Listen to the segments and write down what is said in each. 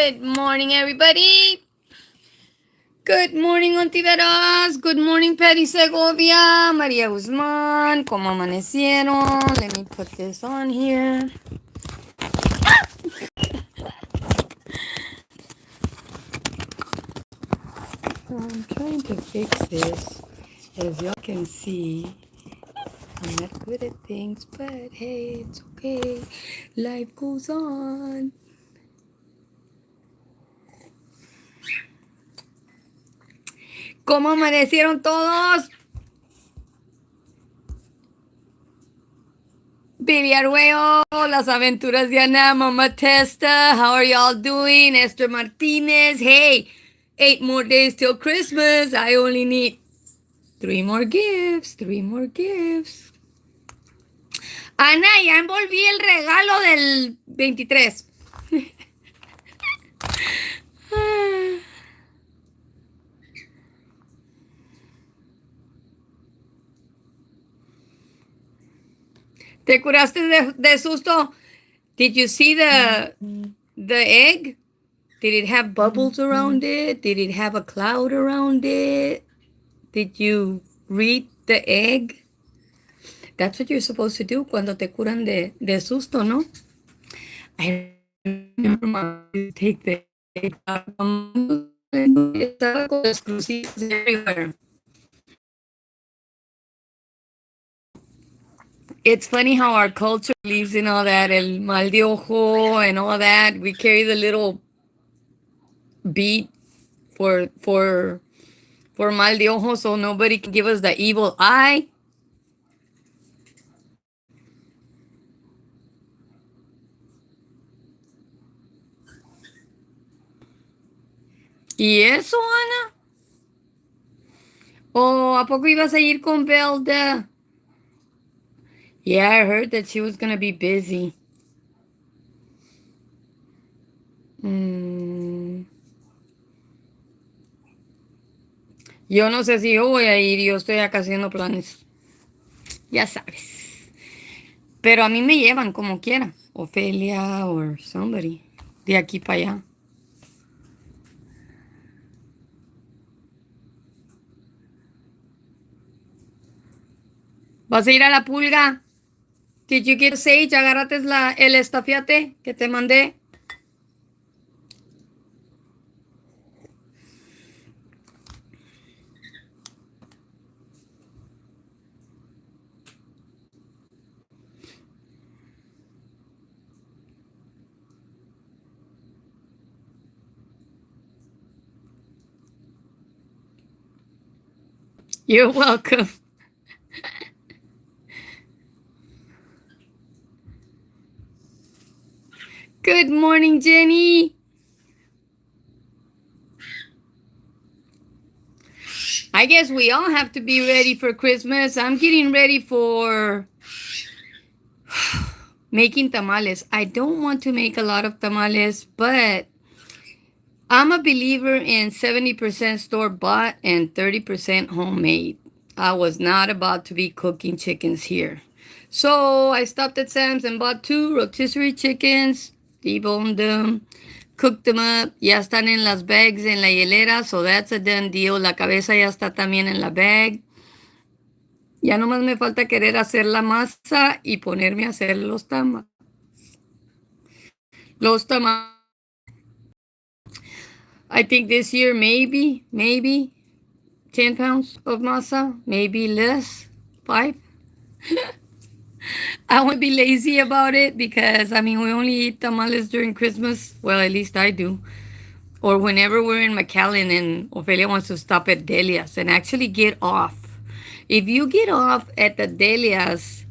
Good morning, everybody. Good morning, Ontiveros. Good morning, Patty Segovia, María Guzmán. ¿Cómo amanecieron? Let me put this on here. I'm trying to fix this. As y'all can see, I'm not good at things, but hey, it's okay. Life goes on. ¿Cómo amanecieron todos? Baby Arguello, Las Aventuras de Ana, Mama Testa, how are y'all doing? Esther Martinez, hey, 8 more days till Christmas. I only need 3 more gifts, 3 more gifts. Ana, ya envolví el regalo del 23. ¿Te curaste de susto? Did you see the egg? Did it have bubbles around it? Did it have a cloud around it? Did you read the egg? That's what you're supposed to do cuando te curan de susto, ¿no? I remember my take the egg out. Estaba con las crucitas everywhere. It's funny how our culture believes in all that, el mal de ojo and all that. We carry the little bead for mal de ojo, so nobody can give us the evil eye. ¿Y eso, Ana? ¿O a poco ibas a ir con Belda? Yeah, I heard that she was gonna be busy. Yo no sé si yo voy a ir, yo estoy acá haciendo planes. Ya sabes. Pero a mí me llevan como quiera. Ofelia or somebody. De aquí para allá. ¿Vas a ir a la pulga? Did you get Sage? Agárrate el estafiate que te mandé. You're welcome. Good morning, Jenny. I guess we all have to be ready for Christmas. I'm getting ready for making tamales. I don't want to make a lot of tamales, but I'm a believer in 70% store-bought and 30% homemade. I was not about to be cooking chickens here. So I stopped at Sam's and bought 2 rotisserie chickens, deboned them, cooked them up. Ya están en las bags en la hielera, so that's a done deal. La cabeza ya está también en la bag. Ya nomás me falta querer hacer la masa y ponerme a hacer los tamales. Los tamales. I think this year maybe 10 pounds of masa, maybe less, 5. I won't be lazy about it because, I mean, we only eat tamales during Christmas. Well, at least I do. Or whenever we're in McAllen and Ophelia wants to stop at Delia's and actually get off. If you get off at the Delia's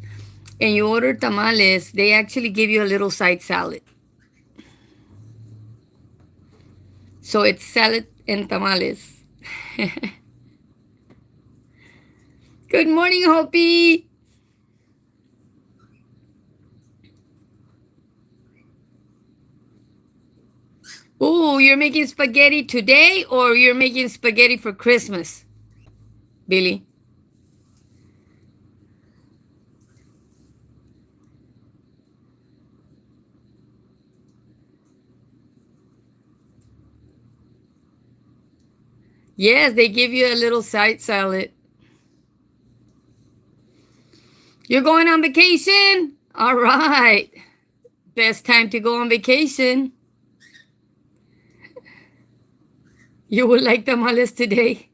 and you order tamales, they actually give you a little side salad. So it's salad and tamales. Good morning, Hopi. Oh, you're making spaghetti today or you're making spaghetti for Christmas, Billy? Yes, they give you a little side salad. You're going on vacation? All right. Best time to go on vacation. You would like tamales today?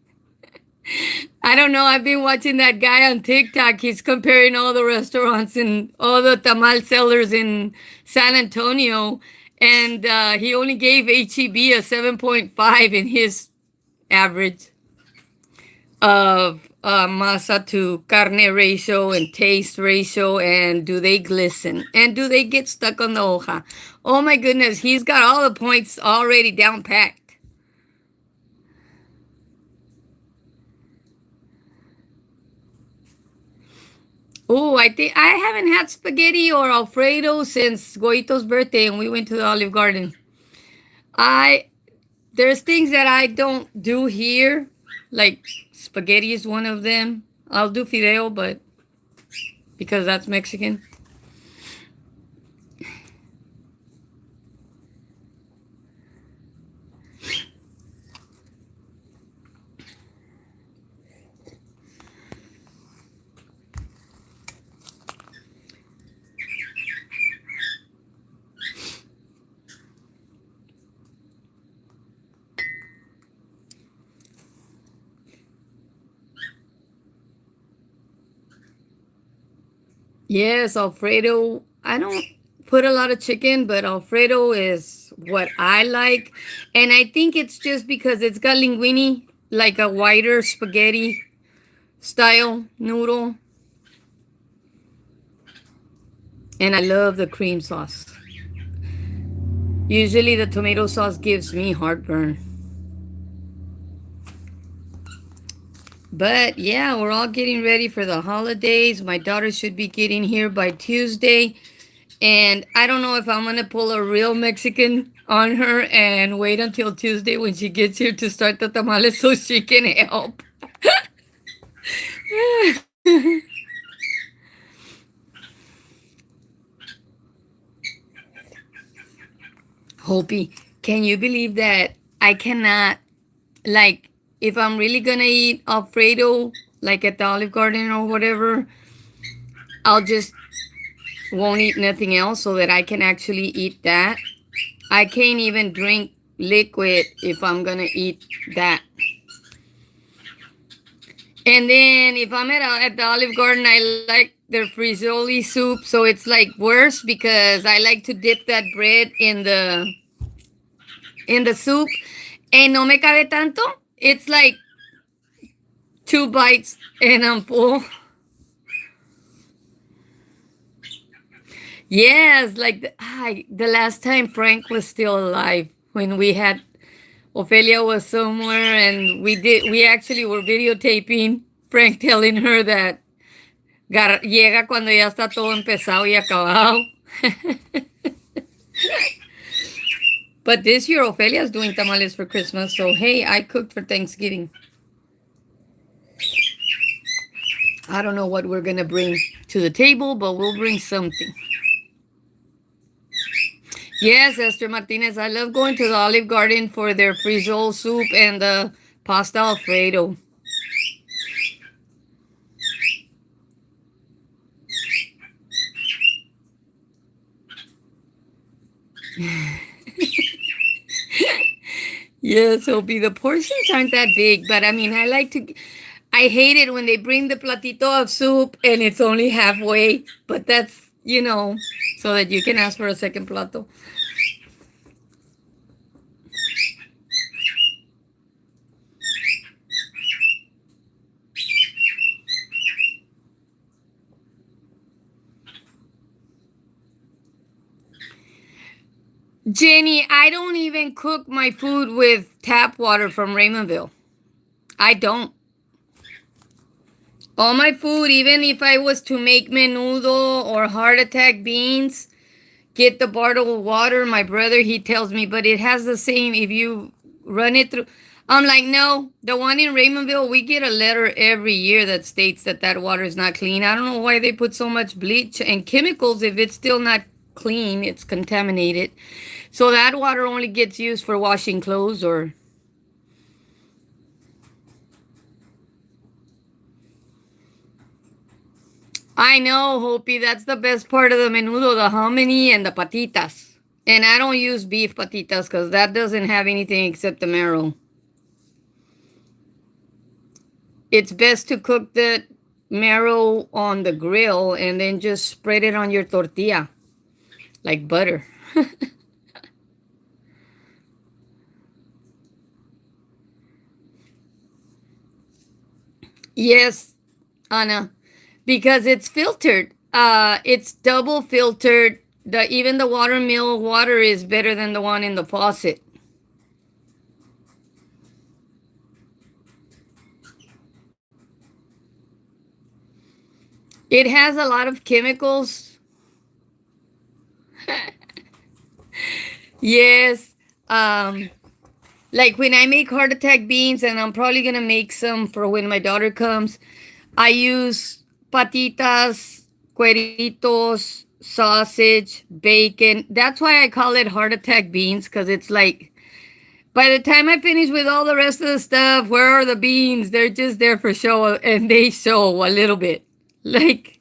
I don't know. I've been watching that guy on TikTok. He's comparing all the restaurants and all the tamal sellers in San Antonio. And he only gave HEB a 7.5 in his average of masa to carne ratio and taste ratio. And do they glisten? And do they get stuck on the hoja? Oh my goodness. He's got all the points already down packed. Oh, I think I haven't had spaghetti or Alfredo since Goito's birthday, and we went to the Olive Garden. I There's things that I don't do here, like spaghetti is one of them. I'll do fideo, but because that's Mexican. Yes, Alfredo. I don't put a lot of chicken, but Alfredo is what I like. And I think it's just because it's got linguine, like a wider spaghetti style noodle. And I love the cream sauce. Usually the tomato sauce gives me heartburn. But yeah, we're all getting ready for the holidays. My daughter should be getting here by Tuesday. And I don't know if I'm going to pull a real Mexican on her and wait until Tuesday when she gets here to start the tamales so she can help. Hopi, can you believe that I cannot, like, if I'm really going to eat Alfredo, like at the Olive Garden or whatever, I'll just won't eat nothing else so that I can actually eat that. I can't even drink liquid if I'm gonna eat that. And then if I'm at the Olive Garden, I like their frizzoli soup, so it's like worse because I like to dip that bread in the soup, and no me cabe tanto. It's like 2 bites and I'm full. Yes, like the last time Frank was still alive when we had Ophelia was somewhere and we actually were videotaping Frank telling her that llega cuando ya está todo empezado y acabado. But this year Ophelia's doing tamales for Christmas, so hey, I cooked for Thanksgiving. I don't know what we're gonna bring to the table, but we'll bring something. Yes, Esther Martinez, I love going to the Olive Garden for their frijol soup and the pasta Alfredo. Yes, Opie, the portions aren't that big, but I mean, I hate it when they bring the platito of soup and it's only halfway, but that's, so that you can ask for a second plato. Jenny, I don't even cook my food with tap water from Raymondville. I don't. All my food, even if I was to make menudo or heart attack beans, get the bottled water. My brother, he tells me, but it has the same if you run it through. I'm like, no, the one in Raymondville, we get a letter every year that states that water is not clean. I don't know why they put so much bleach and chemicals if it's still not clean, it's contaminated. So that water only gets used for washing clothes or. I know, Hopi. That's the best part of the menudo, the hominy and the patitas. And I don't use beef patitas because that doesn't have anything except the marrow. It's best to cook the marrow on the grill and then just spread it on your tortilla like butter. Yes, Anna, because it's filtered. It's double filtered. Even the watermill water is better than the one in the faucet. It has a lot of chemicals. Yes. Um, like when I make heart attack beans, and I'm probably gonna make some for when my daughter comes. I use patitas, cueritos, sausage, bacon. That's why I call it heart attack beans, because it's like by the time I finish with all the rest of the stuff, where are the beans? They're just there for show, and they show a little bit. Like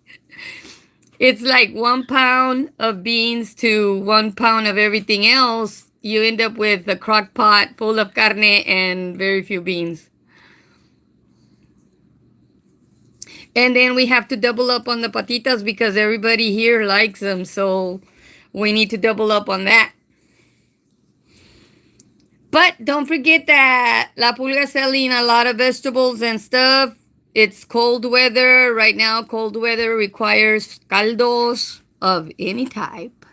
it's like 1 pound of beans to 1 pound of everything else. You end up with a crock pot full of carne and very few beans. And then we have to double up on the patitas because everybody here likes them. So we need to double up on that. But don't forget that La Pulga is selling a lot of vegetables and stuff. It's cold weather. Right now, cold weather requires caldos of any type.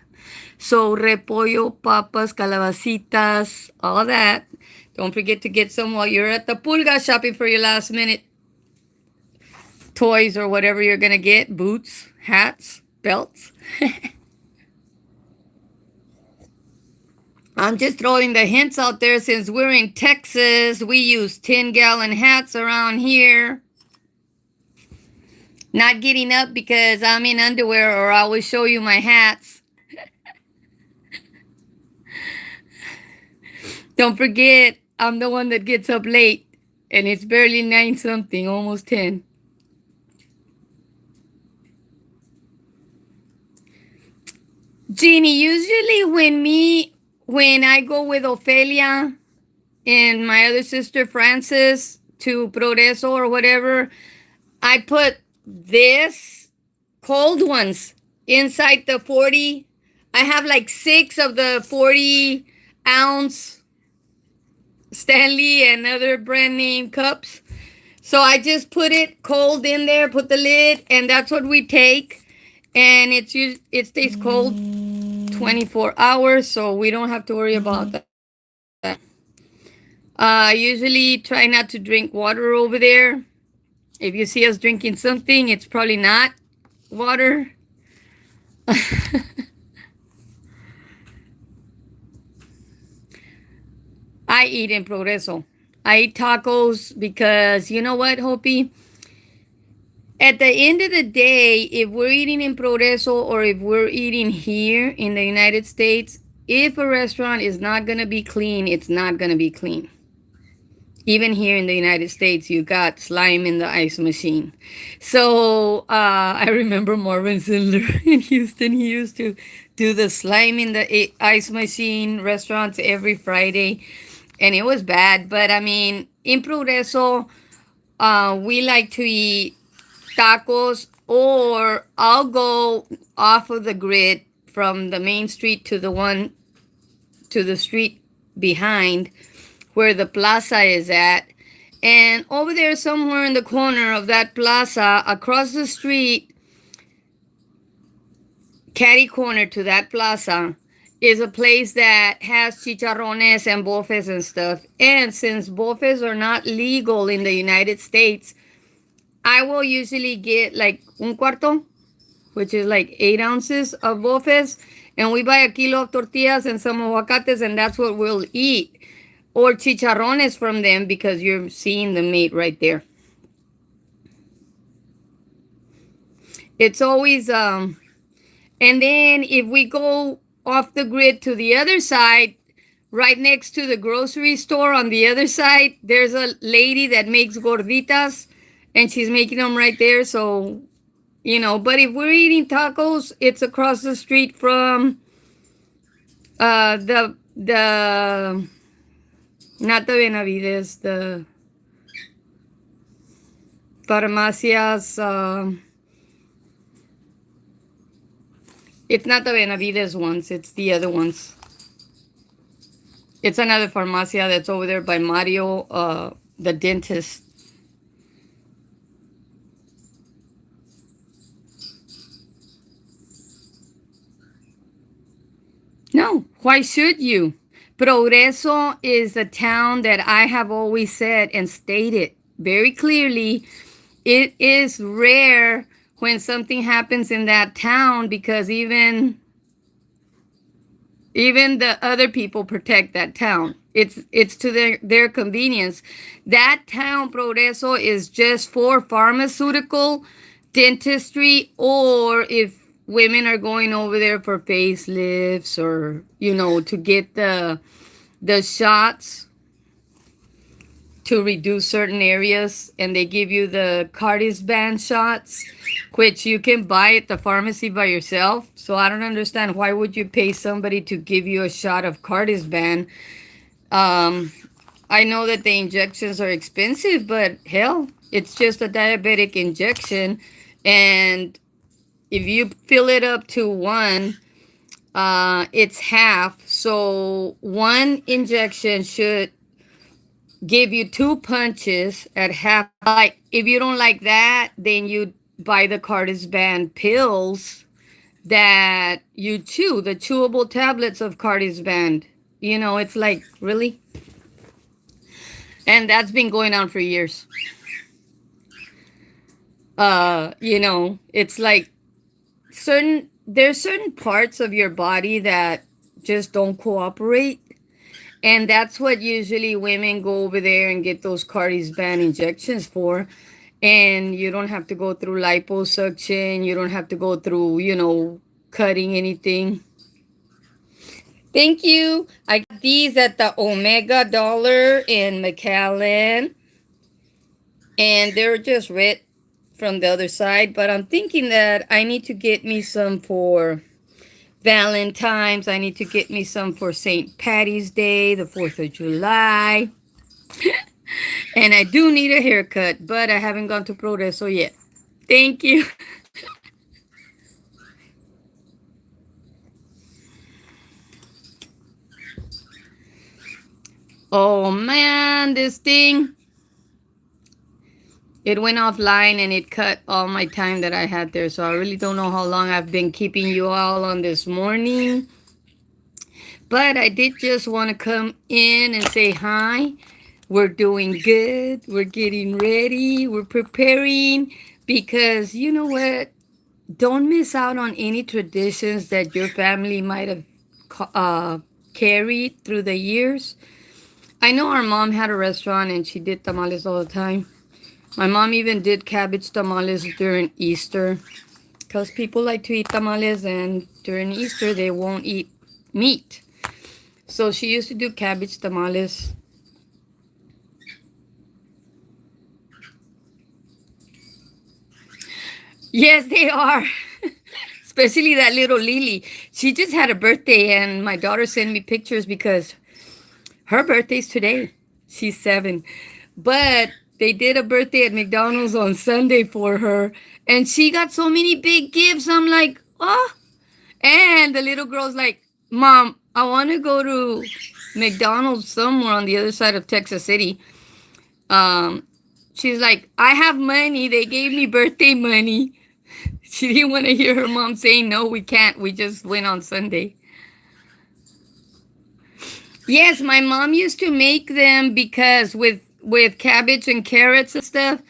So repollo, papas, calabacitas, all that. Don't forget to get some while you're at the Pulga shopping for your last minute toys or whatever you're going to get, boots, hats, belts. I'm just throwing the hints out there since we're in Texas. We use 10-gallon hats around here. Not getting up because I'm in underwear or I will show you my hats. Don't forget, I'm the one that gets up late and it's barely 9 something, almost 10. Jeannie, usually when I go with Ophelia and my other sister Frances to Progreso or whatever, I put this cold ones inside the 40. I have like 6 of the 40-ounce Stanley and other brand name cups. So I just put it cold in there, put the lid, and that's what we take. And it stays cold 24 hours, so we don't have to worry about that. I usually try not to drink water over there. If you see us drinking something, it's probably not water. I eat in Progreso. I eat tacos because you know what, Hopi? At the end of the day, if we're eating in Progreso or if we're eating here in the United States, if a restaurant is not going to be clean, it's not going to be clean. Even here in the United States, you got slime in the ice machine. So I remember Marvin Sindler in Houston. He used to do the slime in the ice machine restaurants every Friday. And it was bad. But I mean, in Progreso, we like to eat tacos, or I'll go off of the grid from the main street to the street behind where the plaza is at. And over there, somewhere in the corner of that plaza, across the street, catty corner to that plaza, is a place that has chicharrones and bofes and stuff. And since bofes are not legal in the United States, I will usually get like un cuarto, which is like 8 ounces of bofes. And we buy a kilo of tortillas and some aguacates, and that's what we'll eat. Or chicharrones from them because you're seeing the meat right there. It's always, and then if we go off the grid to the other side, right next to the grocery store on the other side, there's a lady that makes gorditas and she's making them right there. So But if we're eating tacos, it's across the street from the not the Benavides, the farmacias. It's not the Benavides ones, it's the other ones. It's another farmacia that's over there by Mario, the dentist. No, why should you? Progreso is a town that I have always said and stated very clearly. It is rare when something happens in that town because even the other people protect that town. It's to their convenience. That town, Progreso, is just for pharmaceutical, dentistry, or if women are going over there for facelifts or to get the shots to reduce certain areas, and they give you the Cardisban shots, which you can buy at the pharmacy by yourself. So I don't understand, why would you pay somebody to give you a shot of Cardisban? I know that the injections are expensive, but hell, it's just a diabetic injection, and if you fill it up to one, it's half. So one injection should give you two punches at half. Like, if you don't like that, then you buy the Cardisban pills that you chew, the chewable tablets of Cardisban. It's like, really? And that's been going on for years. It's like there's certain parts of your body that just don't cooperate. And that's what usually women go over there and get those Cardisban injections for. And you don't have to go through liposuction. You don't have to go through, cutting anything. Thank you. I got these at the Omega Dollar in McAllen. And they're just red from the other side. But I'm thinking that I need to get me some for Valentine's. I need to get me some for St. Patty's Day, the 4th of July. And I do need a haircut, but I haven't gone to Progreso yet. Thank you. Oh man, this thing. It went offline and it cut all my time that I had there. So I really don't know how long I've been keeping you all on this morning. But I did just want to come in and say hi. We're doing good. We're getting ready. We're preparing because you know what? Don't miss out on any traditions that your family might have carried through the years. I know our mom had a restaurant and she did tamales all the time. My mom even did cabbage tamales during Easter because people like to eat tamales, and during Easter they won't eat meat. So she used to do cabbage tamales. Yes, they are. Especially that little Lily. She just had a birthday, and my daughter sent me pictures because her birthday's today. She's 7. But they did a birthday at McDonald's on Sunday for her, and she got so many big gifts. I'm like, oh. And the little girl's like, Mom, I want to go to McDonald's somewhere on the other side of Texas City. She's like, I have money. They gave me birthday money. She didn't want to hear her mom saying, no, we can't. We just went on Sunday. Yes, my mom used to make them because with cabbage and carrots and stuff.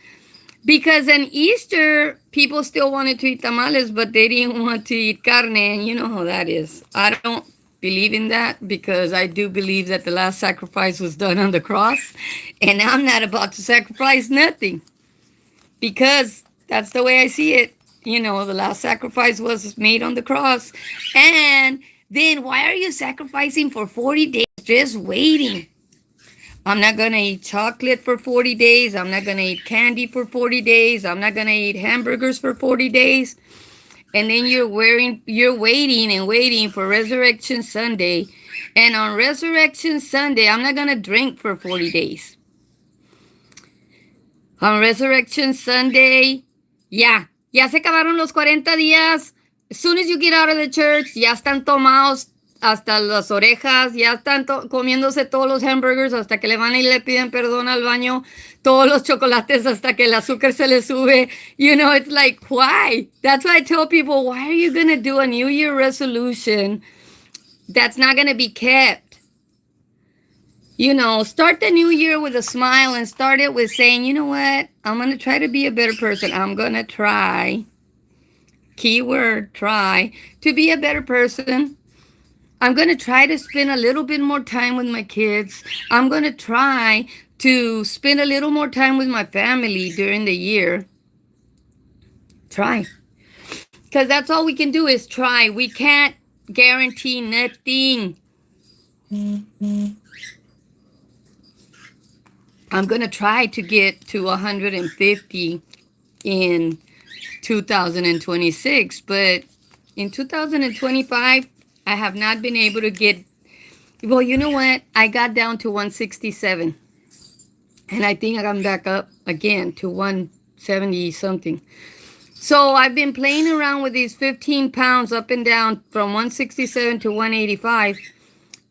Because in Easter, people still wanted to eat tamales, but they didn't want to eat carne. And you know how that is. I don't believe in that because I do believe that the last sacrifice was done on the cross. And I'm not about to sacrifice nothing because that's the way I see it. The last sacrifice was made on the cross. And then why are you sacrificing for 40 days just waiting? I'm not going to eat chocolate for 40 days. I'm not going to eat candy for 40 days. I'm not going to eat hamburgers for 40 days. And then you're waiting and waiting for Resurrection Sunday. And on Resurrection Sunday, I'm not going to drink for 40 days. On Resurrection Sunday, ya se acabaron los 40 días. As soon as you get out of the church, ya están tomados hasta las orejas, ya están comiéndose todos los hamburgers hasta que le van y le piden perdón al baño, todos los chocolates hasta que el azúcar se le sube. You know, it's like, why? That's why I tell people, why are you going to do a New Year resolution that's not going to be kept? You know, start the new year with a smile and start it with saying, you know what? I'm going to try to be a better person. I'm going to try, keyword, try, to be a better person. I'm going to try to spend a little bit more time with my kids. I'm going to try to spend a little more time with my family during the year. Try. Because that's all we can do is try. We can't guarantee nothing. I'm going to try to get to 150 in 2026, but in 2025, I have not been able to get, well, you know what? I got down to 167, and I think I'm back up again to 170 something. So I've been playing around with these 15 pounds up and down from 167 to 185,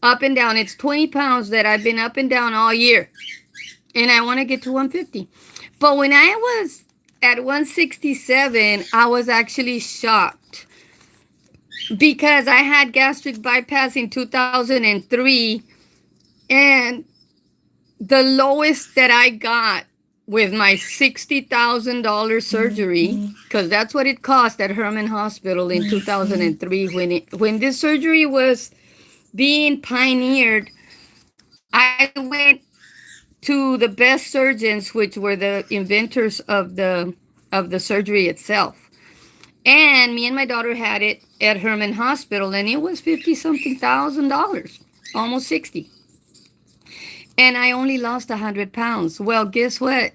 up and down. It's 20 pounds that I've been up and down all year. And I want to get to 150. But when I was at 167, I was actually shocked because I had gastric bypass in 2003. And the lowest that I got with my $60,000 surgery, because that's what it cost at Herman Hospital in 2003 when this surgery was being pioneered. I went to the best surgeons, which were the inventors of the surgery itself. And me and my daughter had it at Herman Hospital, and it was 50 something thousand dollars, almost 60. And I only lost 100 pounds. Well, guess what?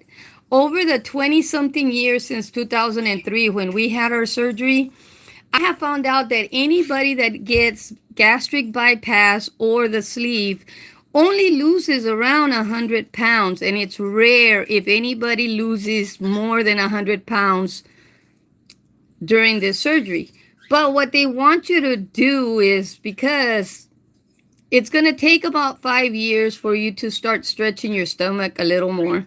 Over the 20 something years since 2003, when we had our surgery, I have found out that anybody that gets gastric bypass or the sleeve only loses around 100 pounds, and it's rare if anybody loses more than 100 pounds during this surgery. But what they want you to do is, because it's going to take about 5 years for you to start stretching your stomach a little more.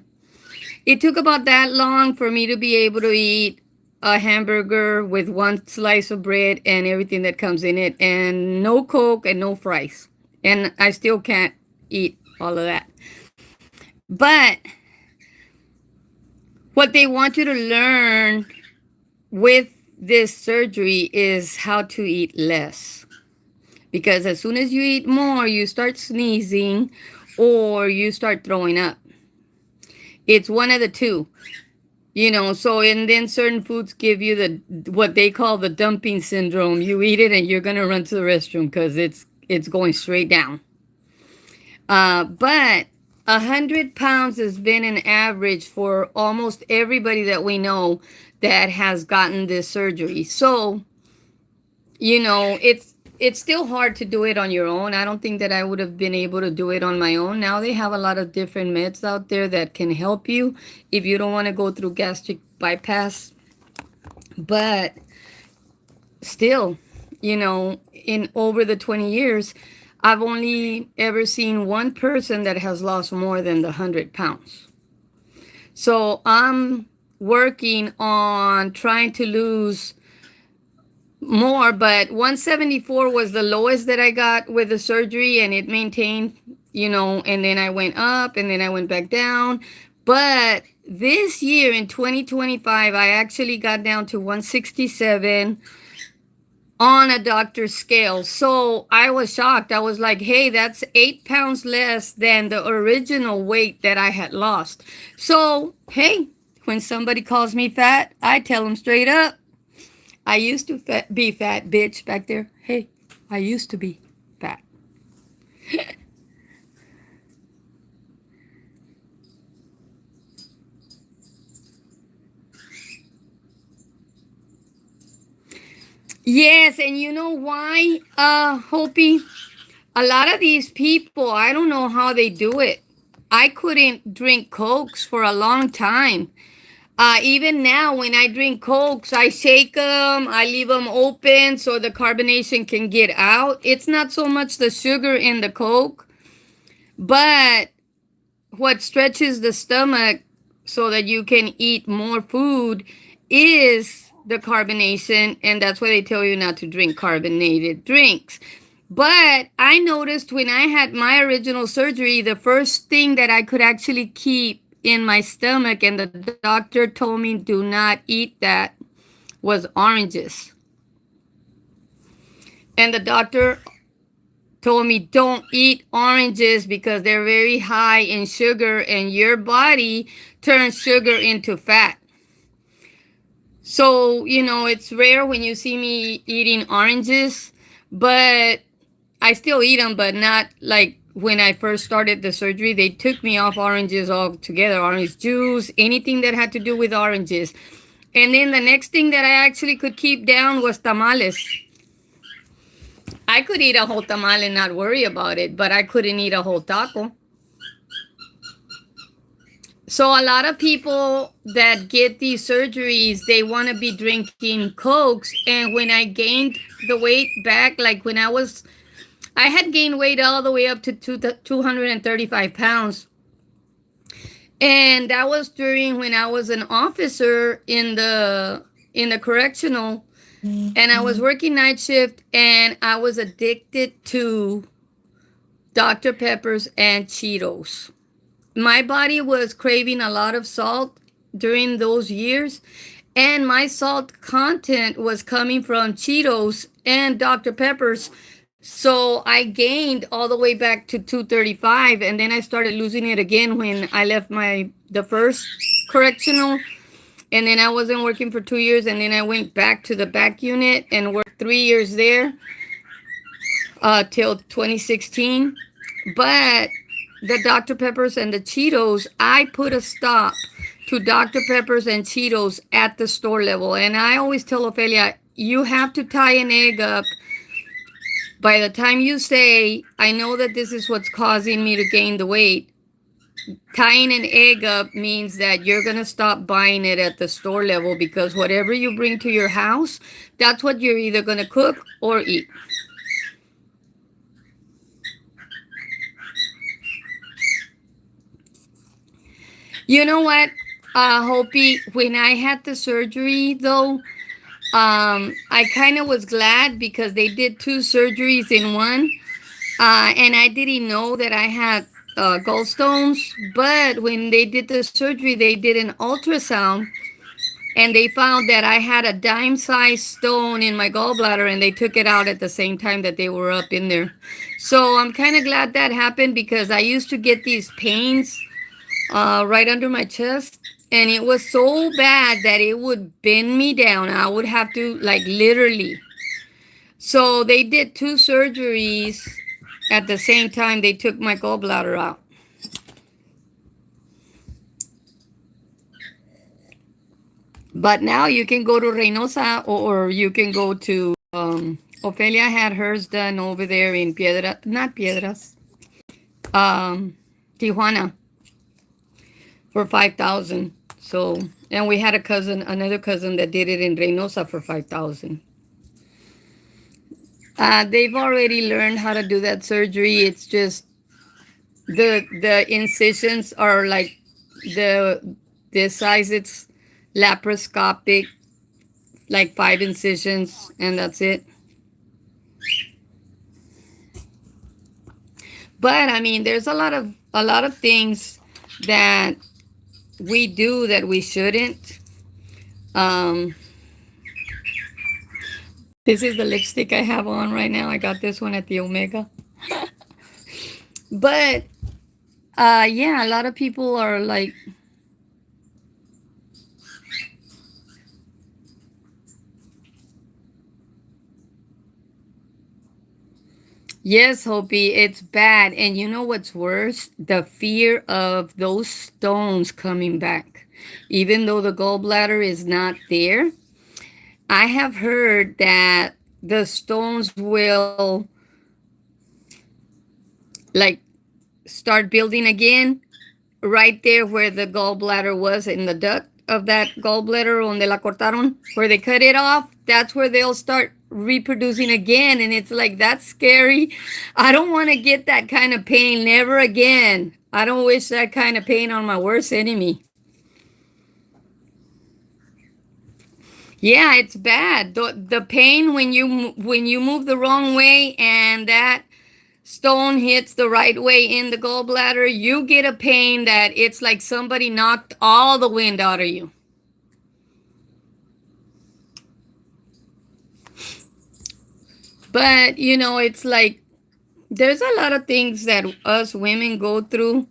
It took about that long for me to be able to eat a hamburger with one slice of bread and everything that comes in it, and no Coke and no fries. And I still can't eat all of that. But what they want you to learn with this surgery is how to eat less. Because as soon as you eat more, you start sneezing or you start throwing up. It's one of the two. You know, so and then certain foods give you the what they call the dumping syndrome. You eat it and you're gonna run to the restroom because it's going straight down. But 100 pounds has been an average for almost everybody that we know that has gotten this surgery. So, you know, it's still hard to do it on your own. I don't think that I would have been able to do it on my own. Now they have a lot of different meds out there that can help you if you don't want to go through gastric bypass. But still, you know, in over the 20 years, I've only ever seen one person that has lost more than the 100 pounds. So I'm working on trying to lose more, but 174 was the lowest that I got with the surgery, and it maintained, you know, and then I went up and then I went back down. But this year in 2025, I actually got down to 167 on a doctor's scale. So I was shocked. I was like, hey, that's 8 pounds less than the original weight that I had lost. So, hey, when somebody calls me fat, I tell them straight up, I used to be fat, bitch, back there. Hey, I used to be fat. Yes, and you know why, Hopi? A lot of these people, I don't know how they do it. I couldn't drink Cokes for a long time. Even now, when I drink Cokes, I shake them, I leave them open so the carbonation can get out. It's not so much the sugar in the Coke, but what stretches the stomach so that you can eat more food is the carbonation, and that's why they tell you not to drink carbonated drinks. But I noticed when I had my original surgery, the first thing that I could actually keep in my stomach, and the doctor told me do not eat that, was oranges. And the doctor told me don't eat oranges because they're very high in sugar and your body turns sugar into fat. So, it's rare when you see me eating oranges, but I still eat them, but not like when I first started the surgery. They took me off oranges altogether, orange juice, anything that had to do with oranges. And then the next thing that I actually could keep down was tamales. I could eat a whole tamal and not worry about it, but I couldn't eat a whole taco. So a lot of people that get these surgeries, they want to be drinking Cokes. And when I gained the weight back, like I had gained weight all the way up to 235 pounds. And that was during when I was an officer in the correctional, and I was working night shift, and I was addicted to Dr. Peppers and Cheetos. My body was craving a lot of salt during those years, and my salt content was coming from Cheetos and Dr. Peppers. So I gained all the way back to 235, and then I started losing it again when I left the first correctional, and then I wasn't working for 2 years, and then I went back to the back unit and worked 3 years there till 2016. But the Dr. Peppers and the Cheetos, I put a stop to Dr. Peppers and Cheetos at the store level. And I always tell Ophelia, you have to tie an egg up. By the time you say, I know that this is what's causing me to gain the weight, tying an egg up means that you're going to stop buying it at the store level, because whatever you bring to your house, that's what you're either going to cook or eat. You know what, Hopi, when I had the surgery, though, I kind of was glad because they did two surgeries in one. And I didn't know that I had gallstones. But when they did the surgery, they did an ultrasound, and they found that I had a dime-sized stone in my gallbladder, and they took it out at the same time that they were up in there. So I'm kind of glad that happened, because I used to get these pains right under my chest, and it was so bad that it would bend me down. I would have to, like, literally. So they did two surgeries at the same time. They took my gallbladder out. But now you can go to Reynosa, or you can go to Ofelia had hers done over there in not Piedras, Tijuana, for 5,000. So, and we had another cousin that did it in Reynosa for 5,000. They've already learned how to do that surgery. It's just the incisions are like the size. It's laparoscopic, like 5 incisions, and that's it. But I mean, there's a lot of things that we do that we shouldn't. Um, this is the lipstick I have on right now. I got this one at the Omega. But yeah, a lot of people are like, yes, Hopi, it's bad. And you know what's worse? The fear of those stones coming back. Even though the gallbladder is not there, I have heard that the stones will like start building again right there where the gallbladder was in the duct of that gallbladder donde la cortaron, where they cut it off. That's where they'll start reproducing again. And it's like, that's scary. I don't want to get that kind of pain. Never again. I don't wish that kind of pain on my worst enemy. Yeah, it's bad. The pain when you move the wrong way and that stone hits the right way in the gallbladder, you get a pain that it's like somebody knocked all the wind out of you. But, it's like there's a lot of things that us women go through,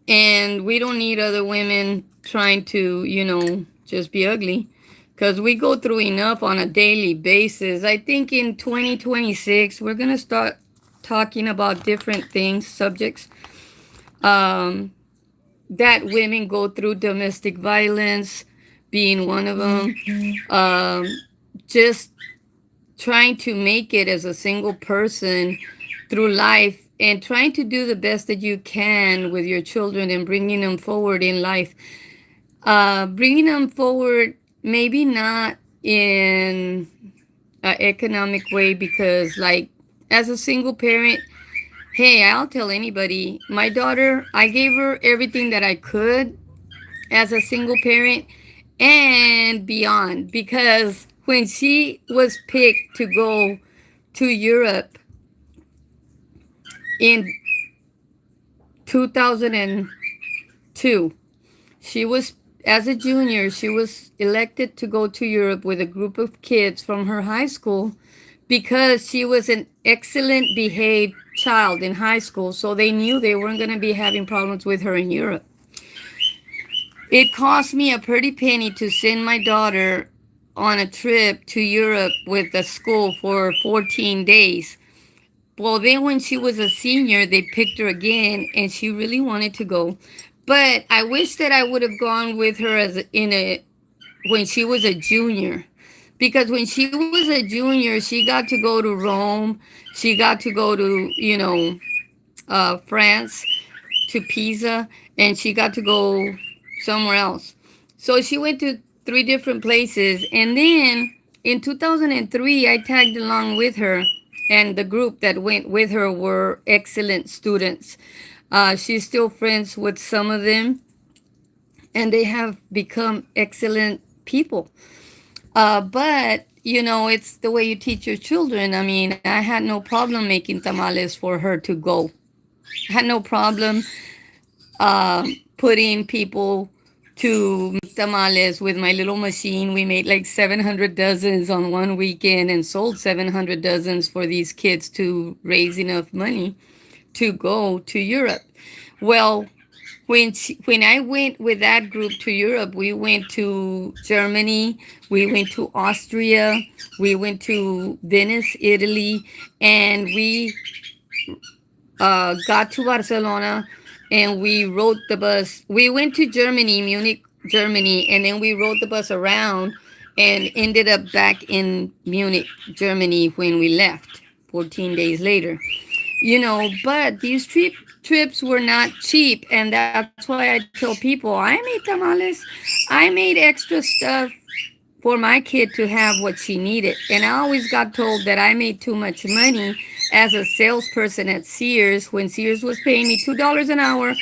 and we don't need other women trying to, just be ugly, because we go through enough on a daily basis. I think in 2026, we're going to start talking about different things, subjects um, that women go through, domestic violence being one of them. Just trying to make it as a single person through life and trying to do the best that you can with your children and bringing them forward in life. Bringing them forward, maybe not in an economic way, because, like, as a single parent, hey, I'll tell anybody, my daughter, I gave her everything that I could as a single parent and beyond, because when she was picked to go to Europe in 2002, she was, as a junior, she was elected to go to Europe with a group of kids from her high school because she was an excellent behaved child in high school, so they knew they weren't going to be having problems with her in Europe. It cost me a pretty penny to send my daughter on a trip to Europe with the school for 14 days. Well, then when she was a senior, they picked her again, and she really wanted to go. But I wish that I would have gone with her when she was a junior, because when she was a junior, she got to go to Rome, she got to go to France, to Pisa, and she got to go somewhere else. So she went to three different places. And then in 2003, I tagged along with her, and the group that went with her were excellent students. She's still friends with some of them, and they have become excellent people. But it's the way you teach your children. I mean, I had no problem making tamales for her to go. I had no problem putting people to make tamales with my little machine. We made like 700 dozens on one weekend and sold 700 dozens for these kids to raise enough money to go to Europe. Well, when I went with that group to Europe, we went to Germany, we went to Austria, we went to Venice, Italy, and we got to Barcelona, and we rode the bus. We went to Germany, Munich, Germany, and then we rode the bus around and ended up back in Munich, Germany when we left 14 days later. But these trips were not cheap, and that's why I tell people I made tamales. I made extra stuff for my kid to have what she needed. And I always got told that I made too much money as a salesperson at Sears when Sears was paying me $2 an hour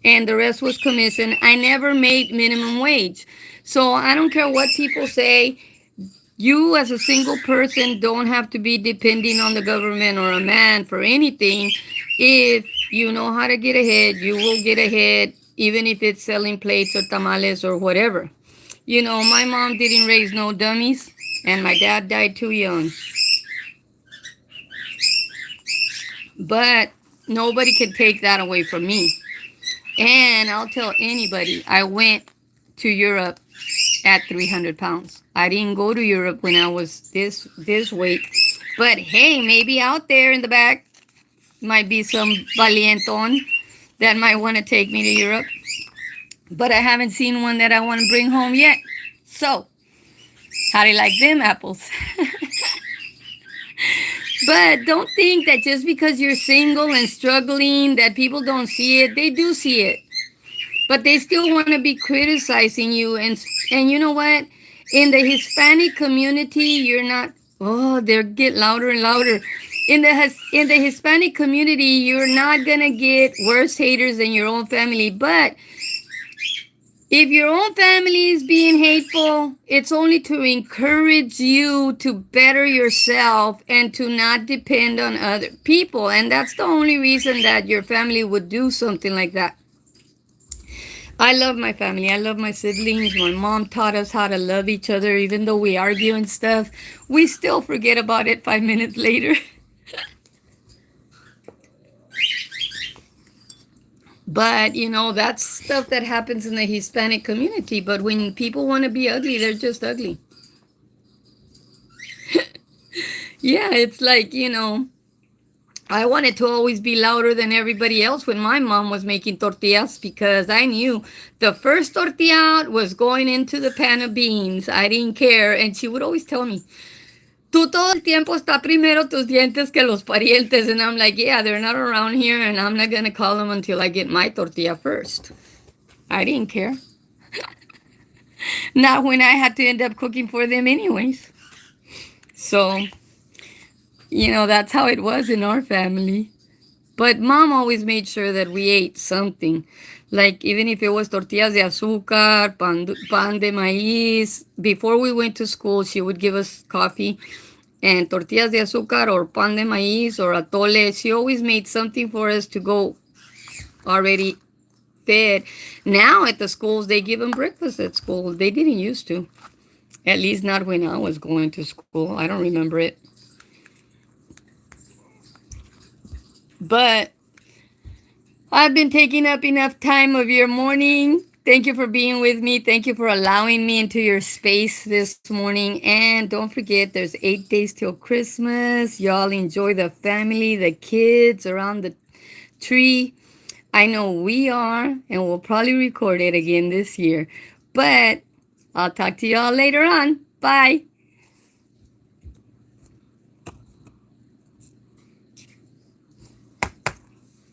and the rest was commission. I never made minimum wage. So I don't care what people say. You, as a single person, don't have to be depending on the government or a man for anything. If you know how to get ahead, you will get ahead, even if it's selling plates or tamales or whatever. My mom didn't raise no dummies, and my dad died too young. But nobody can take that away from me. And I'll tell anybody, I went to Europe at 300 pounds. I didn't go to Europe when I was this weight. But hey, maybe out there in the back might be some valienton that might want to take me to Europe. But I haven't seen one that I want to bring home yet. So, How do you like them apples? But don't think that just because you're single and struggling that people don't see it. They do see it. But they still want to be criticizing you, and you know what? In the Hispanic community, you're not. Oh, they get louder and louder. In the Hispanic community, you're not gonna get worse haters than your own family. But if your own family is being hateful, it's only to encourage you to better yourself and to not depend on other people. And that's the only reason that your family would do something like that. I love my family. I love my siblings. My mom taught us how to love each other, even though we argue and stuff. We still forget about it 5 minutes later. But, that's stuff that happens in the Hispanic community. But when people want to be ugly, they're just ugly. Yeah, it's like, I wanted to always be louder than everybody else when my mom was making tortillas because I knew the first tortilla was going into the pan of beans. I didn't care. And she would always tell me, tú todo el tiempo está primero tus dientes que los parientes. And I'm like, yeah, they're not around here and I'm not going to call them until I get my tortilla first. I didn't care. Not when I had to end up cooking for them anyways. So, that's how it was in our family. But mom always made sure that we ate something. Like even if it was tortillas de azúcar, pan de maíz. Before we went to school, she would give us coffee and tortillas de azúcar or pan de maíz or atole. She always made something for us to go already fed. Now at the schools, they give them breakfast at school. They didn't used to. At least not when I was going to school. I don't remember it. But I've been taking up enough time of your morning. Thank you for being with me. Thank you for allowing me into your space this morning. And don't forget, there's 8 days till Christmas. Y'all enjoy the family, the kids around the tree. I know we are, and we'll probably record it again this year. But I'll talk to y'all later on. Bye.